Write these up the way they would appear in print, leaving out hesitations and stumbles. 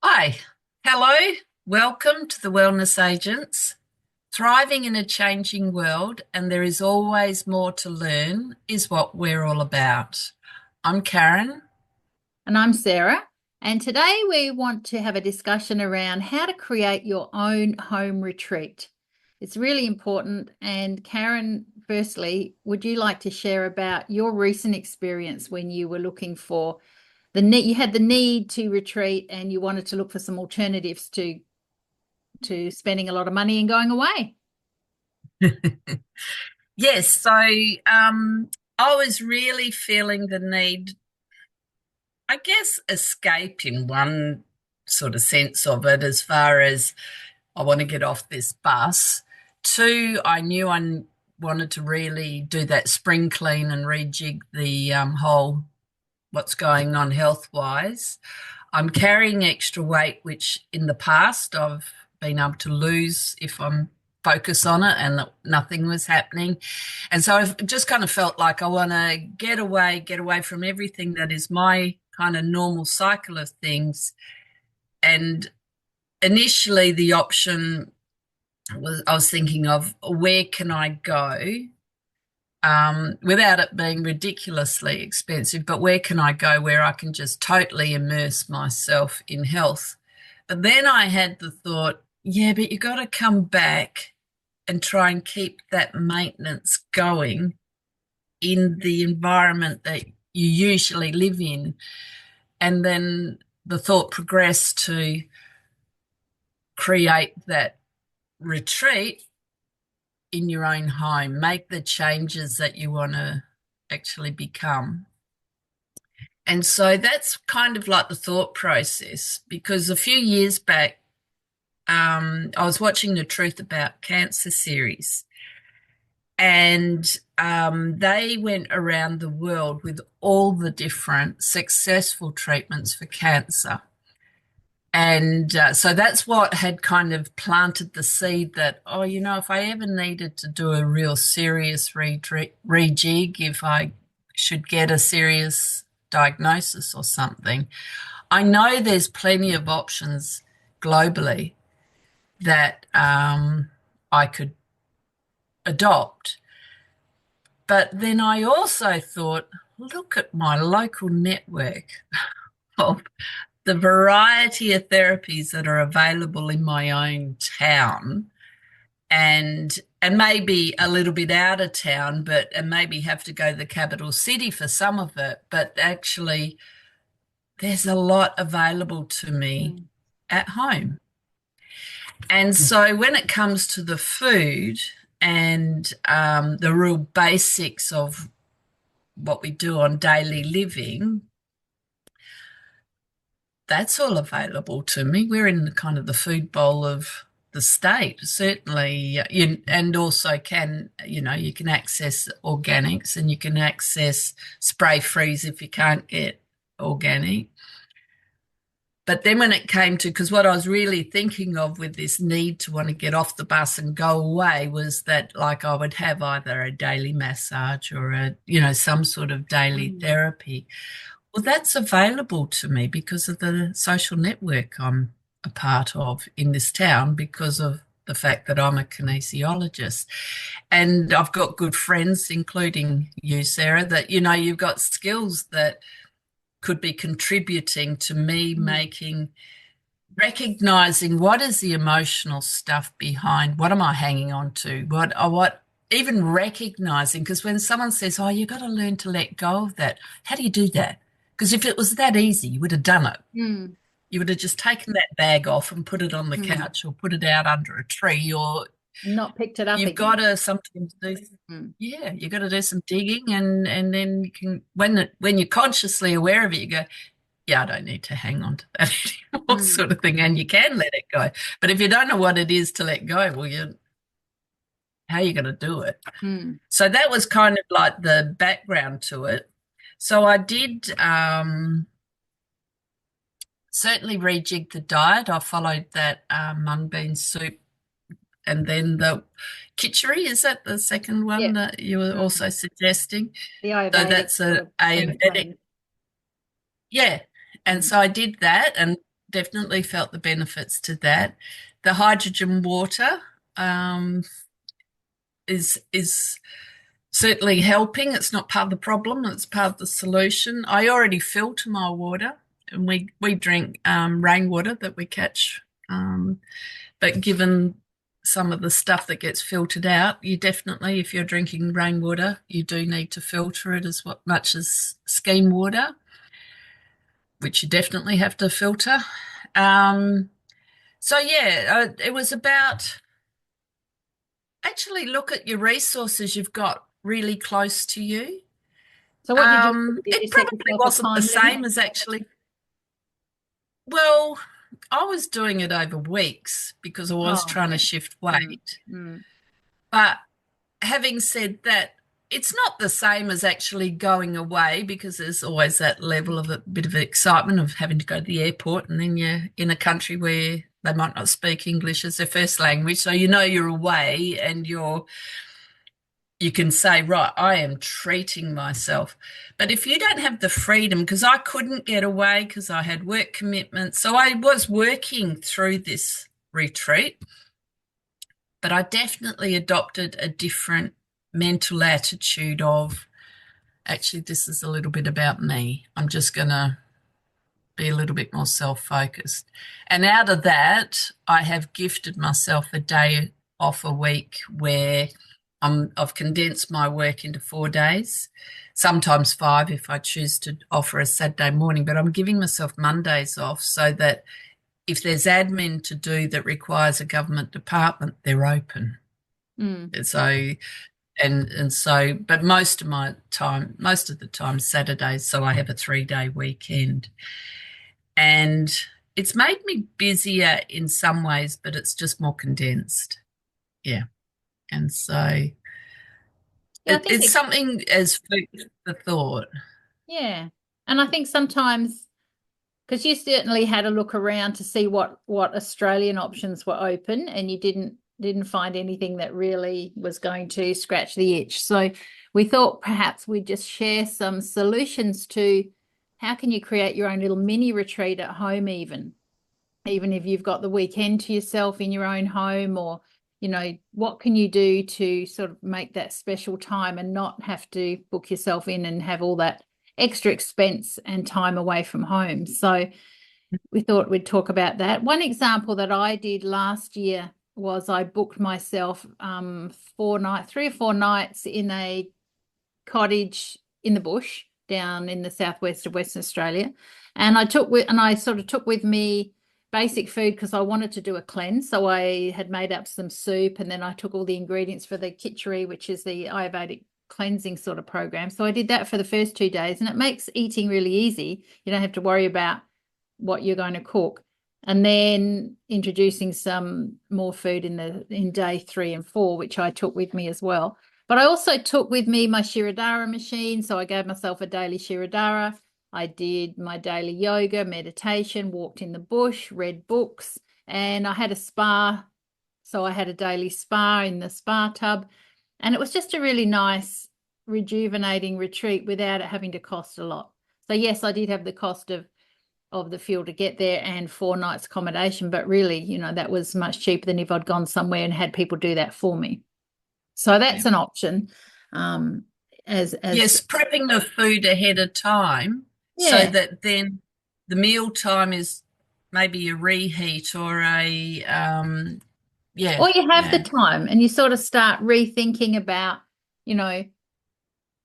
Hi, hello, welcome to the Wellness Agents. Thriving in a changing world, and there is always more to learn, is what we're all about. I'm Karen. And I'm Sarah. And today we want to have a discussion around how to create your own home retreat. It's really important. And Karen, firstly, would you like to share about your recent experience when you were looking for you had the need to retreat and you wanted to look for some alternatives to spending a lot of money and going away? Yes, so I was really feeling the need, I guess, escape in one sort of sense of it, as far as I want to get off this bus. Two, I knew I wanted to really do that spring clean and rejig the whole what's going on health wise. I'm carrying extra weight, which in the past I've been able to lose if I'm focused on it, and nothing was happening. And so I've just kind of felt like I want to get away from everything that is my kind of normal cycle of things. And initially, the option was I was thinking of, where can I go without it being ridiculously expensive, but where can I go where I can just totally immerse myself in health? But then I had the thought, yeah, but you got to come back and try and keep that maintenance going in the environment that you usually live in. And then the thought progressed to create that retreat in your own home, make the changes that you want to actually become. And so that's kind of like the thought process, because a few years back, I was watching the Truth About Cancer series, and they went around the world with all the different successful treatments for cancer. And so that's what had kind of planted the seed that, oh, if I ever needed to do a real serious rejig, if I should get a serious diagnosis or something, I know there's plenty of options globally that I could adopt. But then I also thought, look at my local network of the variety of therapies that are available in my own town, and maybe a little bit out of town, but and maybe have to go to the capital city for some of it, but actually there's a lot available to me Mm. at home. And so when it comes to the food and the real basics of what we do on daily living, that's all available to me. We're in the kind of the food bowl of the state, certainly, and also you can access organics, and you can access spray freeze if you can't get organic. But then when it came to, because what I was really thinking of with this need to want to get off the bus and go away was that, like, I would have either a daily massage or some sort of daily Mm. therapy. Well, that's available to me because of the social network I'm a part of in this town, because of the fact that I'm a kinesiologist. And I've got good friends, including you, Sarah, that, you've got skills that could be contributing to me Mm. recognizing what is the emotional stuff behind, what am I hanging on to, what even recognizing, because when someone says, oh, you've got to learn to let go of that, how do you do that? Because if it was that easy, you would have done it. Mm. You would have just taken that bag off and put it on the Mm. couch or put it out under a tree, or Not picked it up you've got again. to sometimes do, Mm. yeah, you've got to do some digging, and then you can, when you're consciously aware of it, you go, yeah, I don't need to hang on to that anymore, Mm. sort of thing. And you can let it go. But if you don't know what it is to let go, well, how are you going to do it? Mm. So that was kind of like the background to it. So I did certainly rejig the diet. I followed that mung bean soup, and then the kitchery. Is that the second one Yeah. that you were Mm. also suggesting? The So Ayurvedic that's sort a of spring Ayurvedic, clean. yeah. And Mm. so I did that, and definitely felt the benefits to that. The hydrogen water um, is certainly helping. It's not part of the problem, it's part of the solution. I already filter my water, and we drink rainwater that we catch. But given some of the stuff that gets filtered out, you definitely, if you're drinking rainwater, you do need to filter it as much as scheme water, which you definitely have to filter. Um, so yeah, it was about actually look at your resources you've got really close to you. So what did you do? Did you It set probably yourself a wasn't the time limit? same as actually, well, I was doing it over weeks because I was Oh, trying to yeah. shift Mm, weight. mm. But having said that, it's not the same as actually going away because there's always that level of a bit of excitement of having to go to the airport, and then you're in a country where they might not speak English as their first language. So you know you're away and you can say, right, I am treating myself. But if you don't have the freedom, because I couldn't get away because I had work commitments, so I was working through this retreat, but I definitely adopted a different mental attitude of actually, this is a little bit about me. I'm just going to be a little bit more self focused. And out of that, I have gifted myself a day off a week where I've condensed my work into 4 days, sometimes five if I choose to offer a Saturday morning, but I'm giving myself Mondays off so that if there's admin to do that requires a government department, they're open. Mm. So and so, but most of the time Saturdays, so I have a 3 day weekend. And it's made me busier in some ways, but it's just more condensed. Yeah. And so Yeah, I think it's something as food for thought. yeah. And I think sometimes because you certainly had a look around to see what Australian options were open, and you didn't find anything that really was going to scratch the itch. So we thought perhaps we'd just share some solutions to how can you create your own little mini retreat at home, even if you've got the weekend to yourself in your own home, or what can you do to sort of make that special time and not have to book yourself in and have all that extra expense and time away from home. So we thought we'd talk about that. One example that I did last year was I booked myself 3 or 4 nights in a cottage in the bush down in the southwest of Western Australia. And I sort of took with me basic food because I wanted to do a cleanse. So I had made up some soup, and then I took all the ingredients for the kitchery, which is the Ayurvedic cleansing sort of program. So I did that for the first 2 days, and it makes eating really easy. You don't have to worry about what you're going to cook. And then introducing some more food in day 3 and 4, which I took with me as well. But I also took with me my Shirodara machine. So I gave myself a daily Shirodara. I did my daily yoga, meditation, walked in the bush, read books, and I had a spa. So I had a daily spa in the spa tub. And it was just a really nice, rejuvenating retreat without it having to cost a lot. So yes, I did have the cost of the fuel to get there and 4 nights accommodation, but really, that was much cheaper than if I'd gone somewhere and had people do that for me. So Yeah. that's an option. Um, as Yes, prepping the food ahead of time so yeah, that then the meal time is maybe a reheat or a yeah, or you have the yeah. time and you sort of start rethinking about, you know,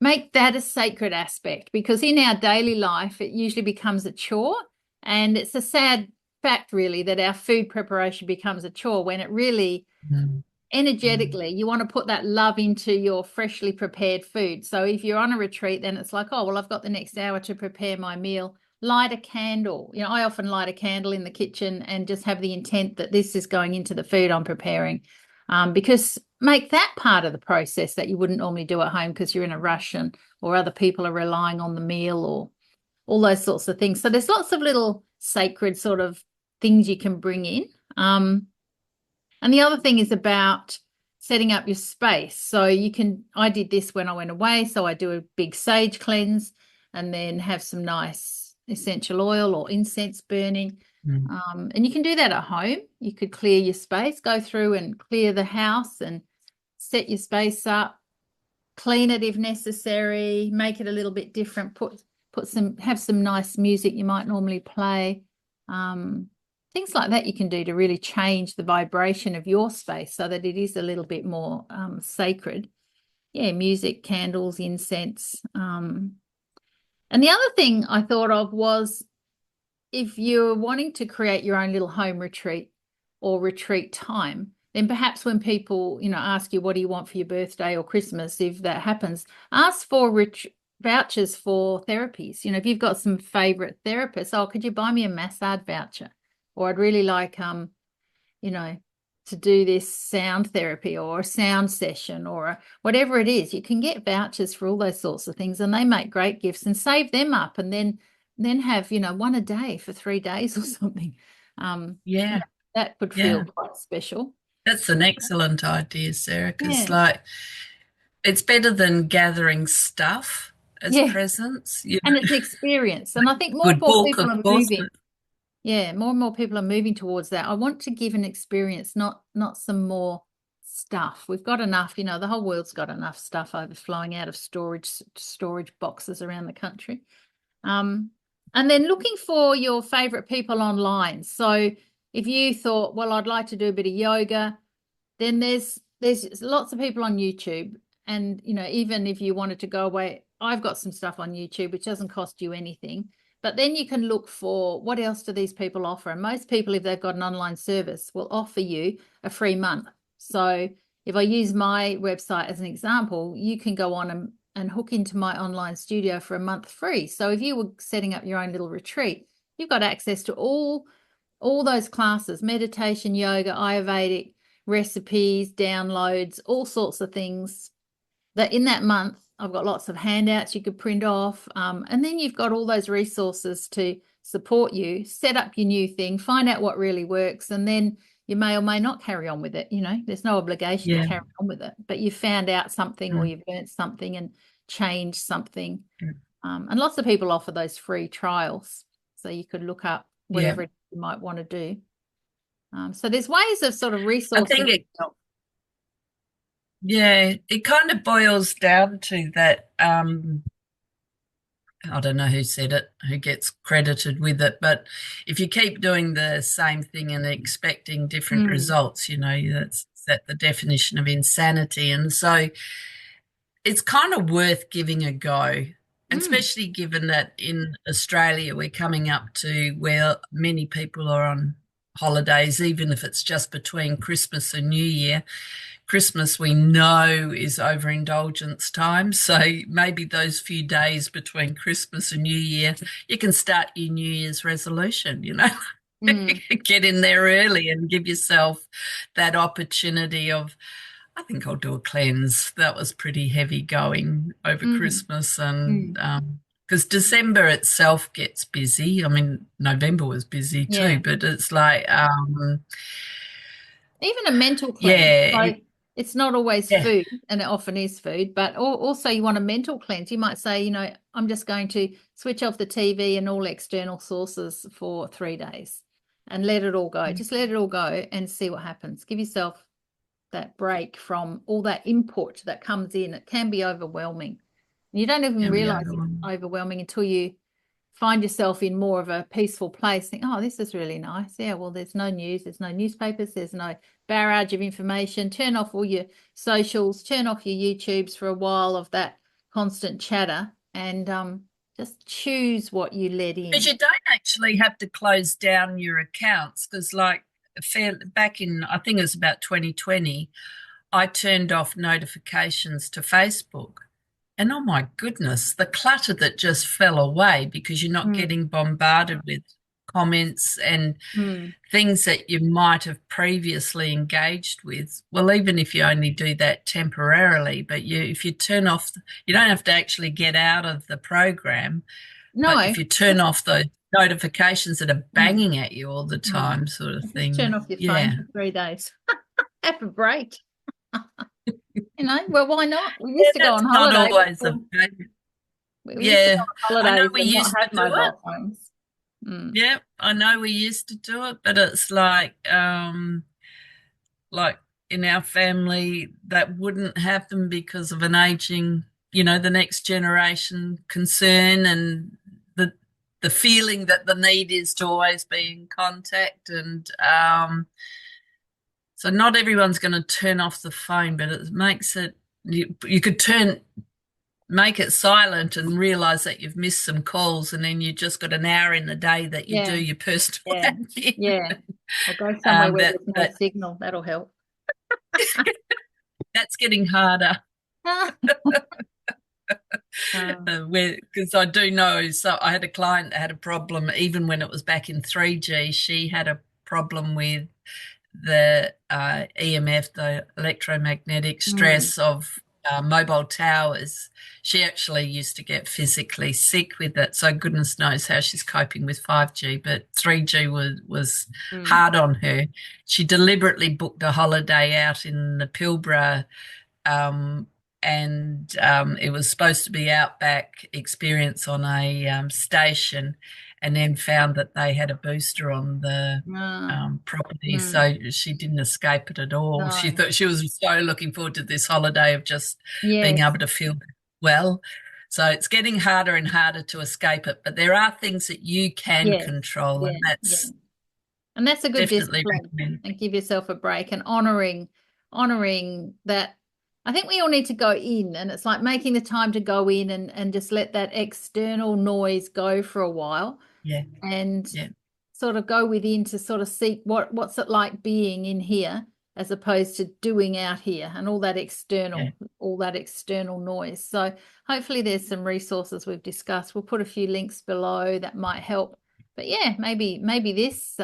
make that a sacred aspect, because in our daily life it usually becomes a chore, and it's a sad fact really that our food preparation becomes a chore when it really Mm, mm, energetically you want to put that love into your freshly prepared food. So if you're on a retreat, then it's like, oh well, I've got the next hour to prepare my meal. Light a candle. I often light a candle in the kitchen and just have the intent that this is going into the food I'm preparing, because make that part of the process that you wouldn't normally do at home because you're in a rush, or other people are relying on the meal, or all those sorts of things. So there's lots of little sacred sort of things you can bring in. And the other thing is about setting up your space. So I did this when I went away. So I do a big sage cleanse and then have some nice essential oil or incense burning. Mm. And you can do that at home. You could clear your space, go through and clear the house and set your space up, clean it if necessary, make it a little bit different, have some nice music you might normally play. Things like that you can do to really change the vibration of your space so that it is a little bit more sacred. Yeah, music, candles, incense. And the other thing I thought of was if you're wanting to create your own little home retreat or retreat time, then perhaps when people, ask you, what do you want for your birthday or Christmas, if that happens, ask for vouchers for therapies. If you've got some favorite therapists, oh, could you buy me a massage voucher? Or I'd really like, you know, to do this sound therapy or a sound session or whatever it is. You can get vouchers for all those sorts of things, and they make great gifts, and save them up, and then have, one a day for 3 days or something. Yeah, That could feel yeah. quite special. That's an excellent idea, Sarah, because Yeah. like it's better than gathering stuff as Yeah. presents. And it's experience. And I think more and Good more book, people of are course, moving. but Yeah, more and more people are moving towards that. I want to give an experience, not some more stuff. We've got enough, the whole world's got enough stuff overflowing out of storage boxes around the country. Um, and then looking for your favorite people online. So if you thought, well, I'd like to do a bit of yoga, then there's lots of people on YouTube. And even if you wanted to go away, I've got some stuff on YouTube which doesn't cost you anything. But then you can look for what else do these people offer. And most people, if they've got an online service, will offer you a free month. So if I use my website as an example, you can go on and hook into my online studio for a month free. So if you were setting up your own little retreat, you've got access to all those classes: meditation, yoga, Ayurvedic, recipes, downloads, all sorts of things that in that month I've got lots of handouts you could print off. And then you've got all those resources to support you, set up your new thing, find out what really works, and then you may or may not carry on with it. There's no obligation to yeah. carry on with it, but you've found out something or Mm, you've learned something and changed something. mm. And lots of people offer those free trials. So you could look up Yeah. whatever you might want to do. So there's ways of sort of I resourcing think yourself. it kind of boils down to that. I don't know who said it, who gets credited with it, but if you keep doing the same thing and expecting different Mm, results, that's the definition of insanity. And so it's kind of worth giving a go. And mm, especially given that in Australia, we're coming up to where many people are on holidays, even if it's just between Christmas and New Year. Christmas, we know, is overindulgence time. So maybe those few days between Christmas and New Year, you can start your New Year's resolution. mm, Get in there early and give yourself that opportunity of, I think I'll do a cleanse. That was pretty heavy going over mm, Christmas, and mm. because December itself gets busy. I mean, November was busy too, Yeah. but it's like, Even a mental cleanse. yeah, So it's not always yeah, food, and it often is food, but also you want a mental cleanse. You might say, I'm just going to switch off the TV and all external sources for 3 days and let it all go. Just let it all go and see what happens. Give yourself that break from all that input that comes in. It can be overwhelming. You don't even can be realize it's overwhelming. overwhelming until you find yourself in more of a peaceful place. Think, oh, this is really nice. Yeah, well, there's no news, there's no newspapers, there's no barrage of information. Turn off all your socials, turn off your YouTubes for a while of that constant chatter, and just choose what you let Because in. you don't actually have to close down your accounts. Because, like, back in, I think it was about 2020, I turned off notifications to Facebook. And oh my goodness, the clutter that just fell away because you're not Mm, getting bombarded with comments and mm. things that you might have previously engaged with. Well, even if you only do that temporarily, but if you turn off, you don't have to actually get out of the program, but No, if you turn just off those notifications that are mm, banging at you all the mm. time, sort of Just turn thing. off your phone Yeah. for 3 days. Have a break. Well, why not? We Yeah, used to go that's on not holiday always a before. We used to go yeah. on I know holidays we and not used to have do it. mobile phones. Yeah, I know we used to do it, but it's like in our family that wouldn't happen because of an aging, the next generation concern and the feeling that the need is to always be in contact. And so not everyone's going to turn off the phone, but it makes it, you could make it silent and realize that you've missed some calls, and then you just got an hour in the day that you do Yeah, your personal yeah, admin. yeah. Or go somewhere where That there's no that signal. That'll help. that's getting harder. Um, Where because I do know, so I had a client that had a problem even when it was back in 3G. She had a problem with the EMF, the electromagnetic mm, stress of mobile towers. She actually used to get physically sick with it. So goodness knows how she's coping with 5G, but 3G was mm, hard on her. She deliberately booked a holiday out in the Pilbara, um, and it was supposed to be outback experience on a station, and then found that they had a booster on the ah, property, mm, so she didn't escape it at all. She no. thought she was so looking forward to this holiday of just being Yes, able to feel well. So it's getting harder and harder to escape it, but there are things that you can yes, control, and yeah, yeah. that's And that's a good definitely discipline, recommended. and give yourself a break and honoring that. I think we all need to go in, and it's like making the time to go in and just let that external noise go for a while, Yeah, and yeah, sort of go within to sort of seek what's it like being in here as opposed to doing out here, and yeah. all that external noise. So hopefully there's some resources we've discussed. We'll put a few links below that might help. But yeah, maybe this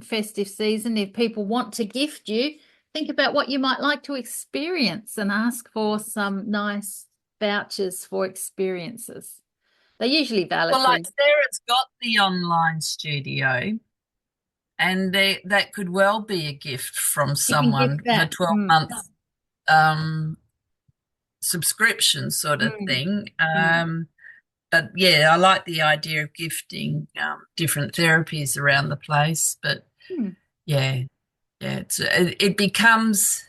festive season, if people want to gift you, think about what you might like to experience and ask for some nice vouchers for experiences. They're usually valid Well, for, like Sarah's got the online studio, and that could well be a gift from you can gift someone, the that. 12 month um, subscription sort of Mm, thing. mm, But yeah, I like the idea of gifting different therapies around the place. But mm. yeah, yeah, it becomes,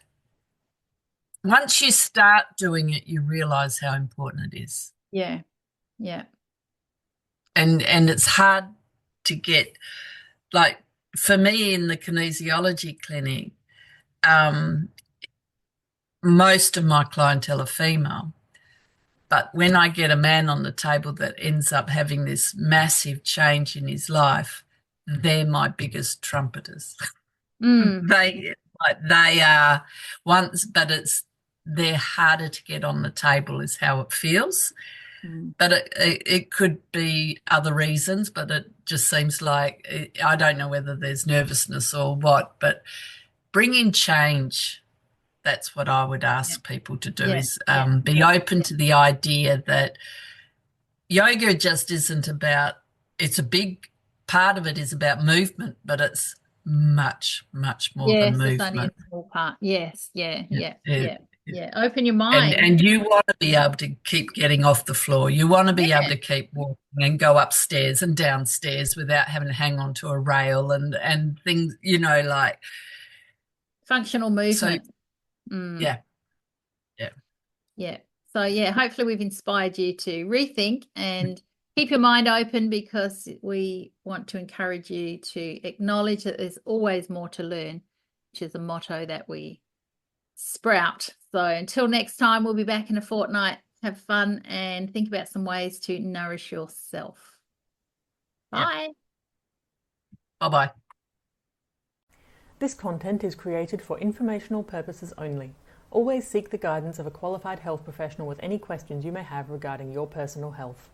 once you start doing it, you realize how important it is. Yeah, yeah. And it's hard to get, like, for me in the kinesiology clinic, um, most of my clientele are female. But when I get a man on the table that ends up having this massive change in his life, they're my biggest trumpeters. Mm, They are once, but they're harder to get on the table is how it feels. mm. But it could be other reasons, but it just seems like I don't know whether there's nervousness or what, but bring in change. That's what I would Yeah, ask people to do yeah, is yeah, be open to the idea that yoga just isn't about, it's a big part of it is about movement, but it's much, much more than yes. It's only a movement. small part. Yes, yeah, Yeah, yeah, yeah, yeah, yeah. yeah. Open your And mind. and you want to be able to keep getting off the floor. You want to be able Yeah, to keep walking and go upstairs and downstairs without having to hang on to a rail and things, like functional so. movement. Mm, Yeah, yeah, yeah. So yeah, hopefully we've inspired you to rethink and keep your mind open, because we want to encourage you to acknowledge that there's always more to learn, which is a motto that we sprout. So until next time, we'll be back in a fortnight. Have fun and think about some ways to nourish yourself. yeah. Bye. Bye bye. This content is created for informational purposes only. Always seek the guidance of a qualified health professional with any questions you may have regarding your personal health.